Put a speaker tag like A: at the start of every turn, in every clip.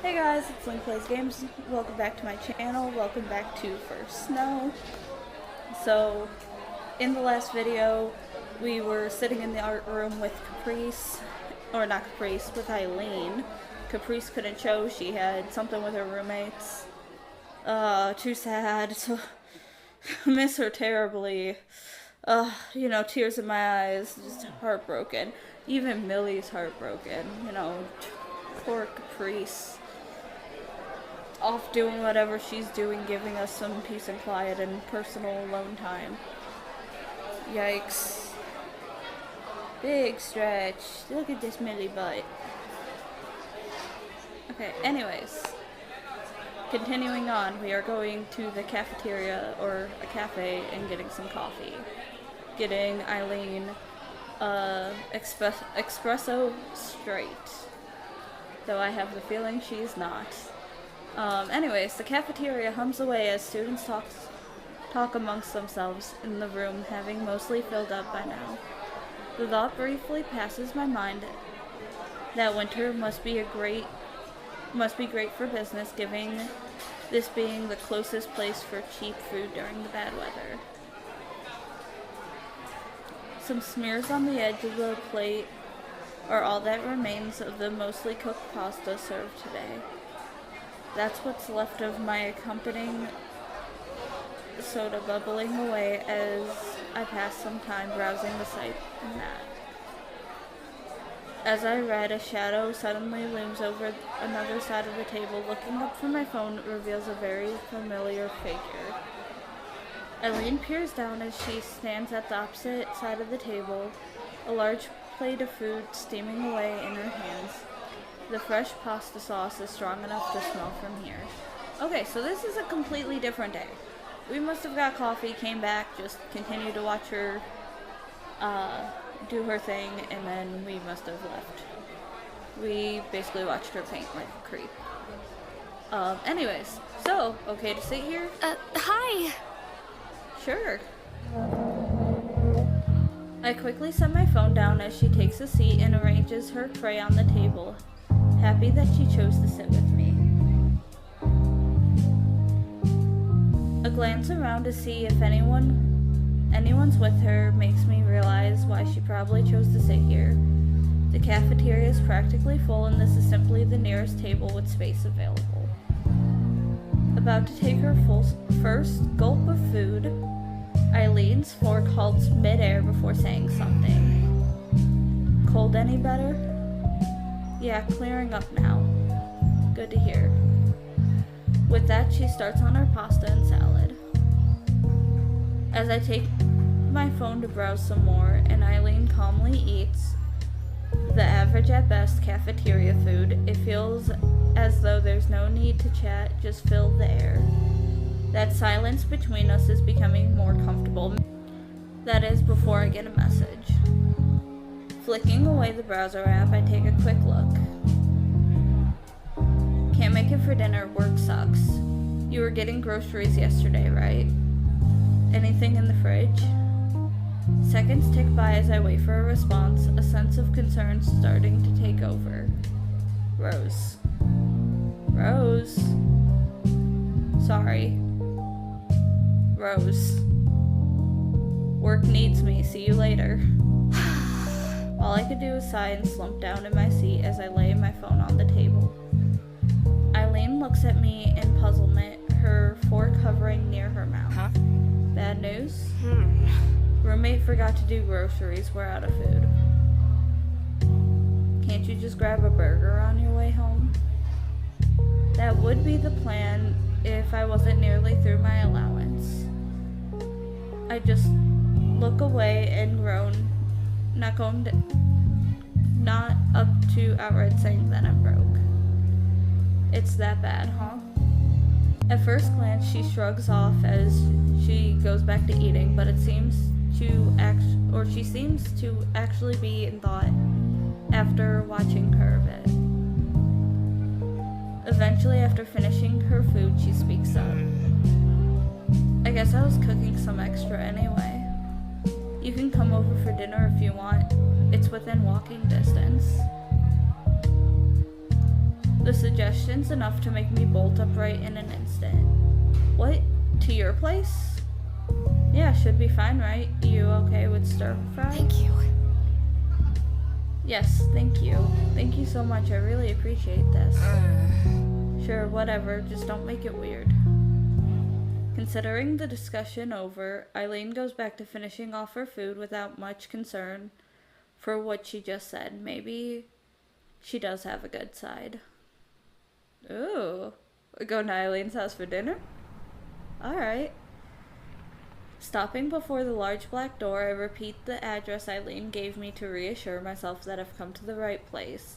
A: Hey guys, it's LynkPlaysGames. Welcome back to my channel. Welcome back to First Snow. So, in the last video, we were sitting in the art room with Caprice, or not Caprice, with Eileen. Caprice couldn't show, she had something with her roommates. Too sad, so miss her terribly. Tears in my eyes, just heartbroken. Even Millie's heartbroken, poor Caprice. Off doing whatever she's doing, giving us some peace and quiet and personal alone time. Yikes. Big stretch. Look at this Millie butt. Okay, anyways. Continuing on, we are going to the cafeteria, or a cafe, and getting some coffee. Getting Eileen espresso straight. Though I have the feeling she's not. Anyways, the cafeteria hums away as students talk amongst themselves in the room, having mostly filled up by now. The thought briefly passes my mind that winter must be great for business, giving this being the closest place for cheap food during the bad weather. Some smears on the edge of the plate are all that remains of the mostly cooked pasta served today. That's what's left of my accompanying soda bubbling away as I pass some time browsing the site and that. As I read, a shadow suddenly looms over another side of the table. Looking up from my phone reveals a very familiar figure. Eileen peers down as she stands at the opposite side of the table, a large plate of food steaming away in her hands. The fresh pasta sauce is strong enough to smell from here. Okay, so this is a completely different day. We must have got coffee, came back, just continued to watch her do her thing, and then we must have left. We basically watched her paint like a creep. Anyways, so, okay to sit here?
B: Hi!
A: Sure. I quickly set my phone down as she takes a seat and arranges her tray on the table, happy that she chose to sit with me. A glance around to see if anyone's with her makes me realize why she probably chose to sit here. The cafeteria is practically full and this is simply the nearest table with space available. About to take her first gulp of food, Eileen's fork halts mid-air before saying something. Cold any better? Yeah, clearing up now. Good to hear. With that, she starts on her pasta and salad. As I take my phone to browse some more, and Eileen calmly eats the average at best cafeteria food, it feels as though there's no need to chat, just fill the air. That silence between us is becoming more comfortable. That is, before I get a message. Flicking away the browser app, I take a quick look. Can't make it for dinner, work sucks. You were getting groceries yesterday, right? Anything in the fridge? Seconds tick by as I wait for a response, a sense of concern starting to take over. Rose. Rose. Sorry. Rose. Work needs me, see you later. All I could do was sigh and slump down in my seat as I lay my phone on the table. Eileen looks at me in puzzlement, her fork hovering near her mouth.
B: Huh?
A: Bad news? Roommate forgot to do groceries, we're out of food. Can't you just grab a burger on your way home? That would be the plan if I wasn't nearly through my allowance. I just look away and groan, not up to outright saying that I'm broke. It's that bad, huh? At first glance, she shrugs off as she goes back to eating, but she seems to actually be in thought after watching her a bit. Eventually, after finishing her food, she speaks up. I guess I was cooking some extra anyway. You can come over for dinner if you want. It's within walking distance. The suggestion's enough to make me bolt upright in an instant. What? To your place? Yeah, should be fine, right? You okay with stir fry?
B: Thank you.
A: Yes, thank you. Thank you so much, I really appreciate this. Sure, whatever, just don't make it weird. Considering the discussion over, Eileen goes back to finishing off her food without much concern for what she just said. Maybe she does have a good side. Ooh, we're going to Eileen's house for dinner? Alright. Stopping before the large black door, I repeat the address Eileen gave me to reassure myself that I've come to the right place.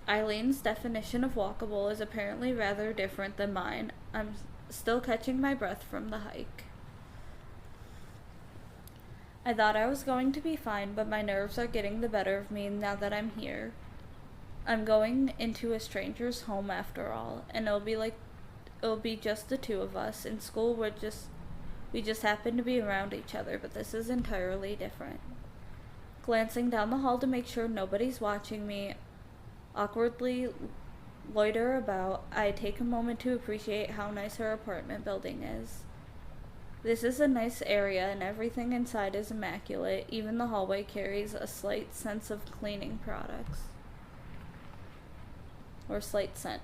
A: Eileen's definition of walkable is apparently rather different than mine. I'm still catching my breath from the hike. I thought I was going to be fine, but my nerves are getting the better of me now that I'm here. I'm going into a stranger's home after all, and it'll be just the two of us. In school, we just happen to be around each other, but this is entirely different. Glancing down the hall to make sure nobody's watching me, awkwardly loiter about, I take a moment to appreciate how nice her apartment building is. This is a nice area and everything inside is immaculate. Even the hallway carries a slight sense of cleaning products. Or slight scent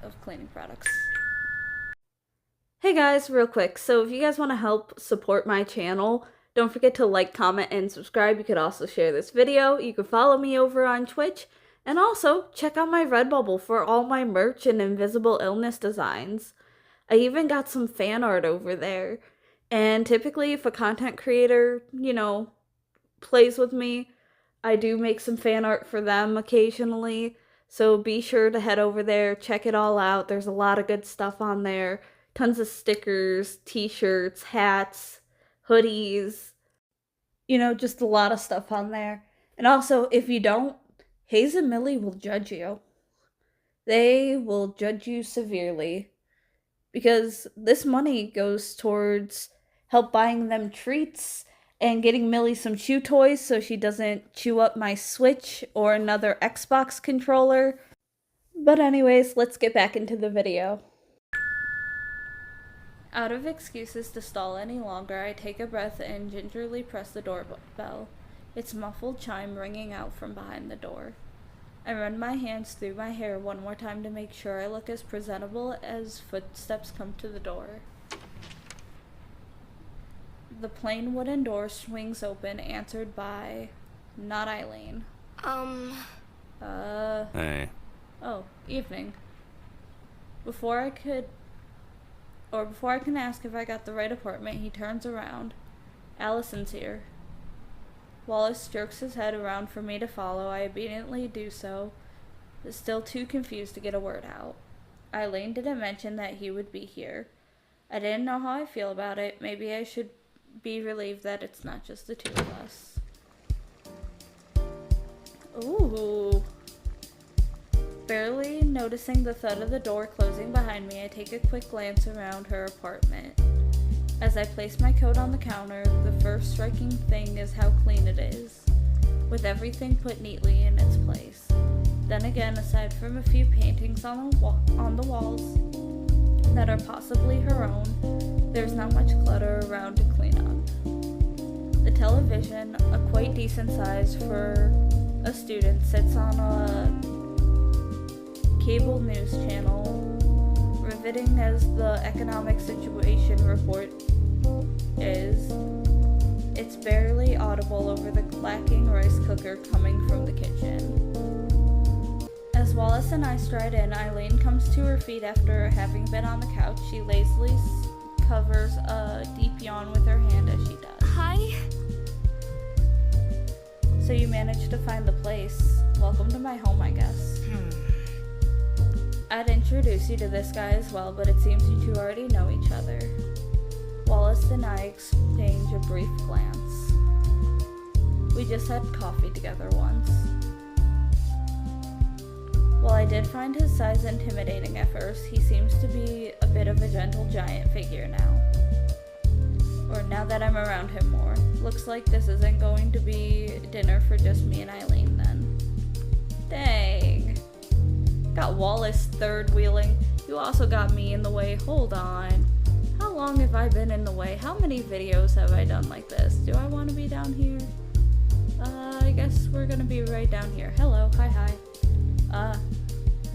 A: of cleaning products. Hey guys, real quick, so if you guys want to help support my channel, don't forget to like, comment, and subscribe. You could also share this video. You can follow me over on Twitch. And also, check out my Redbubble for all my merch and Invisible Illness designs. I even got some fan art over there. And typically, if a content creator, plays with me, I do make some fan art for them occasionally. So be sure to head over there, check it all out. There's a lot of good stuff on there. Tons of stickers, t-shirts, hats, hoodies. Just a lot of stuff on there. And also, if you don't, Hayes and Millie will judge you. They will judge you severely. Because this money goes towards help buying them treats and getting Millie some chew toys so she doesn't chew up my Switch or another Xbox controller. But anyways, let's get back into the video. Out of excuses to stall any longer, I take a breath and gingerly press the doorbell, its muffled chime ringing out from behind the door. I run my hands through my hair one more time to make sure I look as presentable as footsteps come to the door. The plain wooden door swings open, answered by not Eileen.
C: Hey.
A: Oh, evening. Before I can ask if I got the right apartment, he turns around. Allison's here. Wallace jerks his head around for me to follow. I obediently do so, but still too confused to get a word out. Eileen didn't mention that he would be here. I didn't know how I feel about it. Maybe I should be relieved that it's not just the two of us. Ooh. Barely noticing the thud of the door closing behind me, I take a quick glance around her apartment. As I place my coat on the counter, the first striking thing is how clean it is, with everything put neatly in its place. Then again, aside from a few paintings on the walls that are possibly her own, there's not much clutter around to clean up. The television, a quite decent size for a student, sits on a cable news channel, riveting as the economic situation report is. It's barely audible over the clacking rice cooker coming from the kitchen. As Wallace and I stride in, Eileen comes to her feet after having been on the couch. She lazily covers a deep yawn with her hand as she does.
B: Hi.
A: So you managed to find the place. Welcome to my home, I guess. I'd introduce you to this guy as well, but it seems you two already know each other. Wallace and I exchange a brief glance. We just had coffee together once. While I did find his size intimidating at first, he seems to be a bit of a gentle giant figure now. Or now that I'm around him more. Looks like this isn't going to be dinner for just me and Eileen then. Dang. Got Wallace third wheeling. You also got me in the way. Hold on. How long have I been in the way? How many videos have I done like this? Do I want to be down here? I guess we're gonna be right down here. Hello. Hi.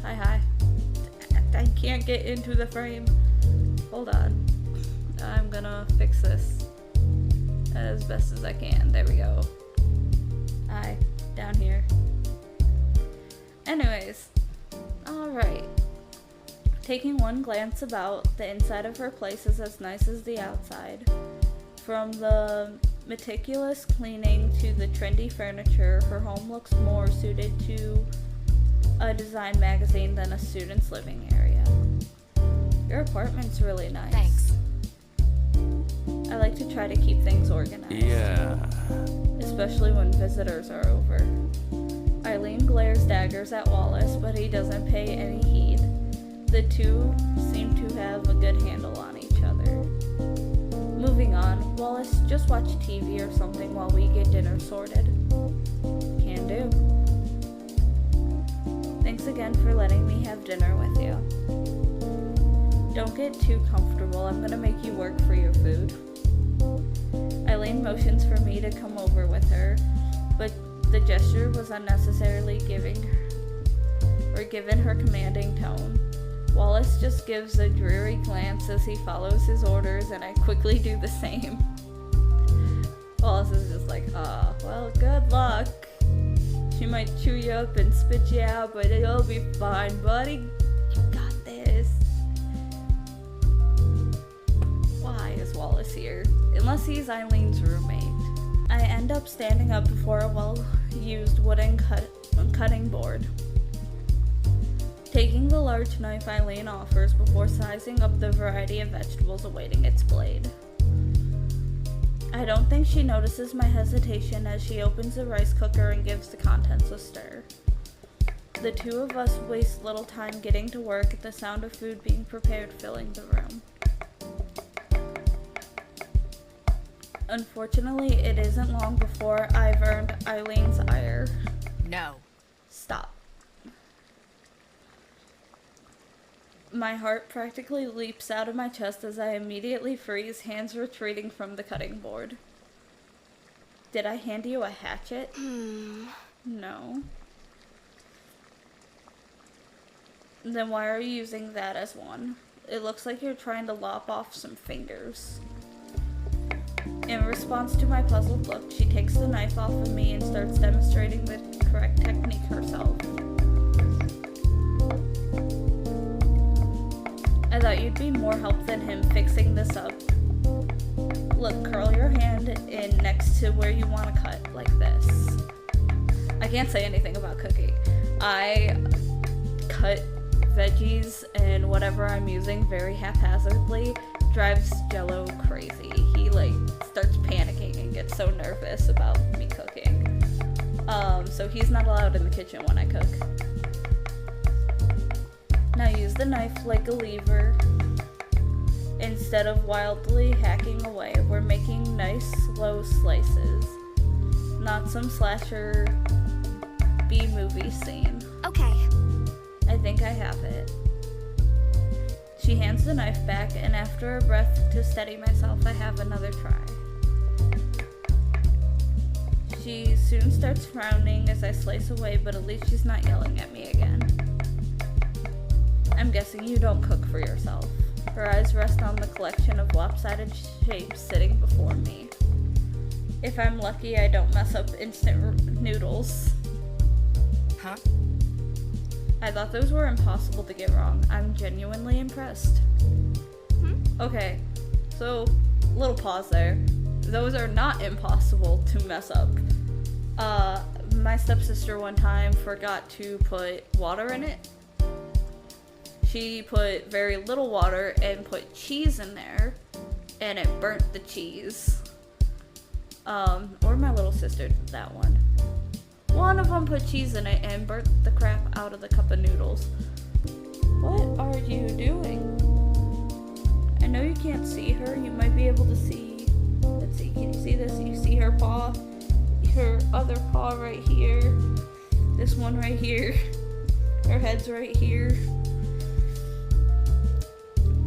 A: Hi. I can't get into the frame. Hold on. I'm gonna fix this as best as I can. There we go. Hi. Down here. Anyways. Alright. Taking one glance about, the inside of her place is as nice as the outside. From the meticulous cleaning to the trendy furniture, her home looks more suited to a design magazine than a student's living area. Your apartment's really nice.
B: Thanks.
A: I like to try to keep things organized.
C: Yeah.
A: Especially when visitors are over. Eileen glares daggers at Wallace, but he doesn't pay any heed. The two seem to have a good handle on each other. Moving on, Wallace, just watch TV or something while we get dinner sorted. Can do. Thanks again for letting me have dinner with you. Don't get too comfortable, I'm gonna make you work for your food. Eileen motions for me to come over with her, but the gesture was unnecessarily given her commanding tone. Wallace just gives a dreary glance as he follows his orders, and I quickly do the same. Wallace is just like, well, good luck. She might chew you up and spit you out, but it'll be fine, buddy. You got this. Why is Wallace here? Unless he's Eileen's roommate. I end up standing up before a well-used wooden cutting board. Taking the large knife Eileen offers before sizing up the variety of vegetables awaiting its blade. I don't think she notices my hesitation as she opens the rice cooker and gives the contents a stir. The two of us waste little time getting to work at the sound of food being prepared filling the room. Unfortunately, it isn't long before I've earned Eileen's ire.
B: No.
A: Stop. My heart practically leaps out of my chest as I immediately freeze, hands retreating from the cutting board. Did I hand you a hatchet? No. Then why are you using that as one? It looks like you're trying to lop off some fingers. In response to my puzzled look, she takes the knife off of me and starts demonstrating the correct technique herself. I thought you'd be more help than him fixing this up. Look, curl your hand in next to where you want to cut, like this. I can't say anything about cooking. I cut veggies and whatever I'm using very haphazardly. Drives Jello crazy. He starts panicking and gets so nervous about me cooking. So he's not allowed in the kitchen when I cook. Now use the knife like a lever. Instead of wildly hacking away, we're making nice slow slices. Not some slasher B-movie scene.
B: Okay.
A: I think I have it. She hands the knife back, and after a breath to steady myself, I have another try. She soon starts frowning as I slice away, but at least she's not yelling at me again. I'm guessing you don't cook for yourself. Her eyes rest on the collection of lopsided shapes sitting before me. If I'm lucky, I don't mess up instant noodles.
B: Huh?
A: I thought those were impossible to get wrong. I'm genuinely impressed. Okay, so, little pause there. Those are not impossible to mess up. My stepsister one time forgot to put water in it. She put very little water and put cheese in there, and it burnt the cheese. Or my little sister did that one. One of them put cheese in it and burnt the crap out of the cup of noodles. What are you doing? I know you can't see her. You might be able to see. Let's see, can you see this? You see her paw? Her other paw right here. This one right here. Her head's right here.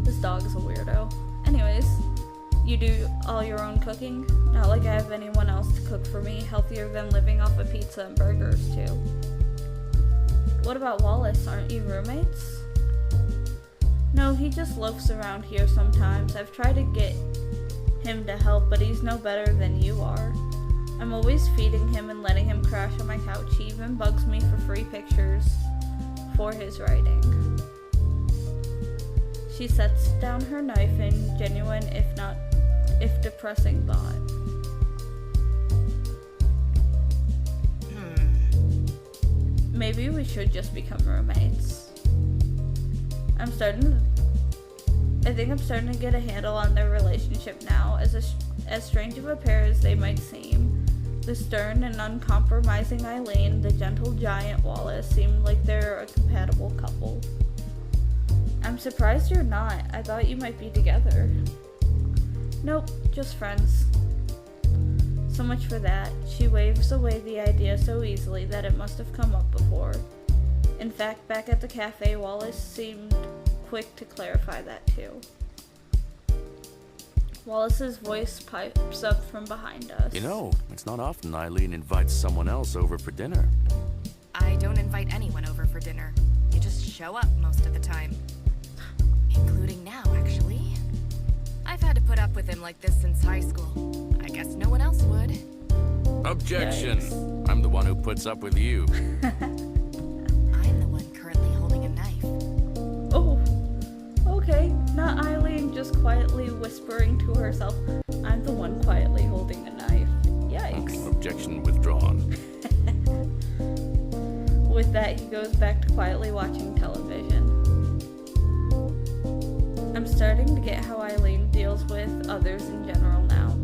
A: This dog is a weirdo. Anyways, you do all your own cooking? Not like I have anyone else to cook for me. Healthier than living off of pizza and burgers, too. What about Wallace? Aren't you roommates? No, he just loafs around here sometimes. I've tried to get him to help, but he's no better than you are. I'm always feeding him and letting him crash on my couch. He even bugs me for free pictures for his writing. She sets down her knife in genuine, if depressing thought. Maybe we should just become roommates. I think I'm starting to get a handle on their relationship now. As strange of a pair as they might seem, the stern and uncompromising Eileen, the gentle giant Wallace, seem like they're a compatible couple. I'm surprised you're not. I thought you might be together. Nope, just friends. So much for that. She waves away the idea so easily that it must have come up before. In fact, back at the cafe, Wallace seemed quick to clarify that too. Wallace's voice pipes up from behind us.
C: You know, it's not often Eileen invites someone else over for dinner.
B: I don't invite anyone over for dinner. You just show up most of the time. Including now, actually. I've had to put up with him like this since high school. I guess no one else would.
C: Objection!
A: Yikes.
C: I'm the one who puts up with you.
B: I'm the one currently holding a knife.
A: Oh, okay. Not Eileen just quietly whispering to herself, I'm the one quietly holding a knife. Yikes.
C: Objection withdrawn.
A: With that, he goes back to quietly watching television. I'm starting to get how Eileen deals with others in general now.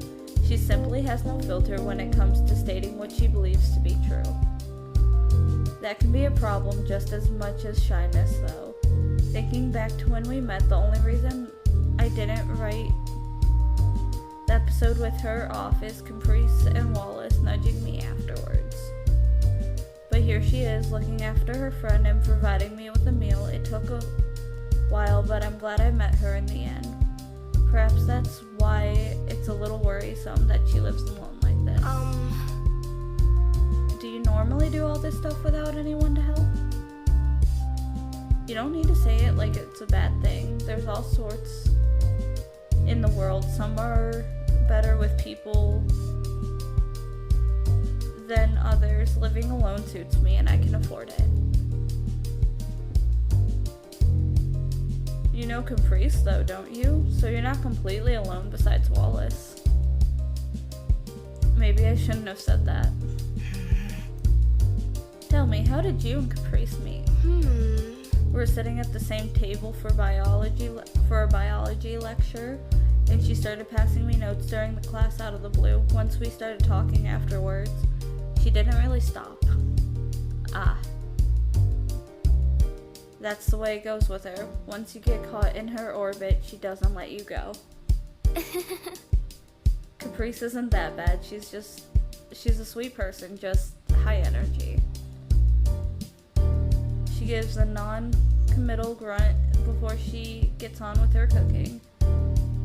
A: She simply has no filter when it comes to stating what she believes to be true. That can be a problem just as much as shyness, though. Thinking back to when we met, the only reason I didn't write the episode with her off is Caprice and Wallace nudging me afterwards. But here she is, looking after her friend and providing me with a meal. It took a while, but I'm glad I met her in the end. Perhaps that's why it's a little worrisome that she lives alone like this. Do you normally do all this stuff without anyone to help? You don't need to say it like it's a bad thing. There's all sorts in the world. Some are better with people than others. Living alone suits me and I can afford it. You know Caprice though, don't you? So you're not completely alone besides Wallace. Maybe I shouldn't have said that. Tell me, how did you and Caprice meet? We were sitting at the same table for a biology lecture, and she started passing me notes during the class out of the blue. Once we started talking afterwards, she didn't really stop. That's the way it goes with her. Once you get caught in her orbit, she doesn't let you go. Caprice isn't that bad. She's a sweet person, just high energy. She gives a non-committal grunt before she gets on with her cooking.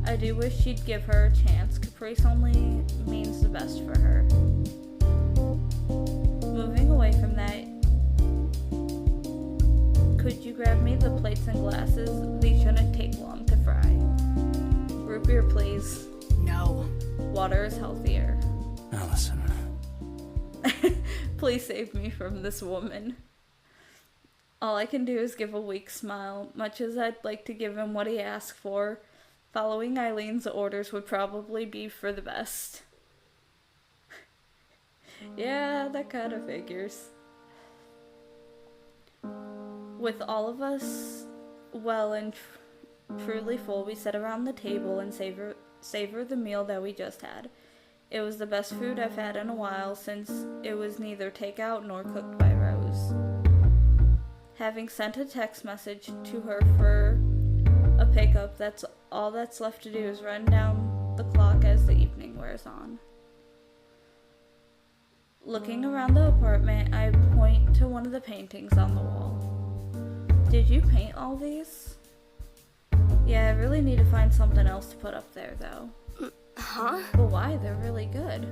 A: I do wish she'd give her a chance. Caprice only means the best for her. Moving away from that, could you grab me the plates and glasses? These shouldn't take long to fry. Root beer, please.
B: No.
A: Water is healthier.
C: Allison.
A: Please save me from this woman. All I can do is give a weak smile. Much as I'd like to give him what he asked for, following Eileen's orders would probably be for the best. Yeah, that kind of figures. With all of us well and truly full, we sat around the table and savor the meal that we just had. It was the best food I've had in a while, since it was neither takeout nor cooked by Rose. Having sent a text message to her for a pickup, that's all that's left to do is run down the clock as the evening wears on. Looking around the apartment, I point to one of the paintings on the wall. Did you paint all these? Yeah, I really need to find something else to put up there, though.
D: Huh?
A: But why? They're really good.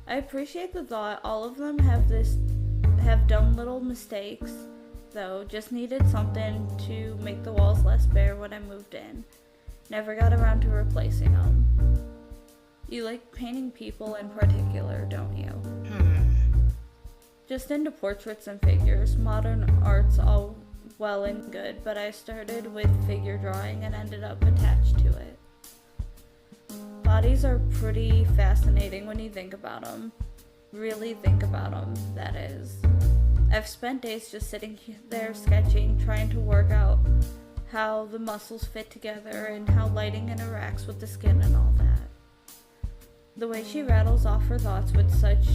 A: I appreciate the thought. All of them have dumb little mistakes, though. Just needed something to make the walls less bare when I moved in. Never got around to replacing them. You like painting people in particular, don't you? Just into portraits and figures. Modern art's all well and good, but I started with figure drawing and ended up attached to it. Bodies are pretty fascinating when you think about them. Really think about them, that is. I've spent days just sitting there sketching, trying to work out how the muscles fit together and how lighting interacts with the skin and all that. The way she rattles off her thoughts with such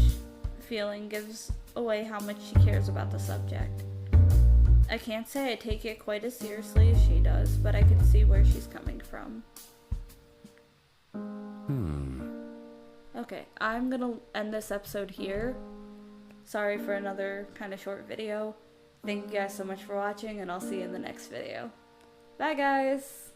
A: feeling gives away how much she cares about the subject. I can't say I take it quite as seriously as she does, but I can see where she's coming from. Okay, I'm gonna end this episode here. Sorry for another kind of short video. Thank you guys so much for watching, and I'll see you in the next video. Bye, guys!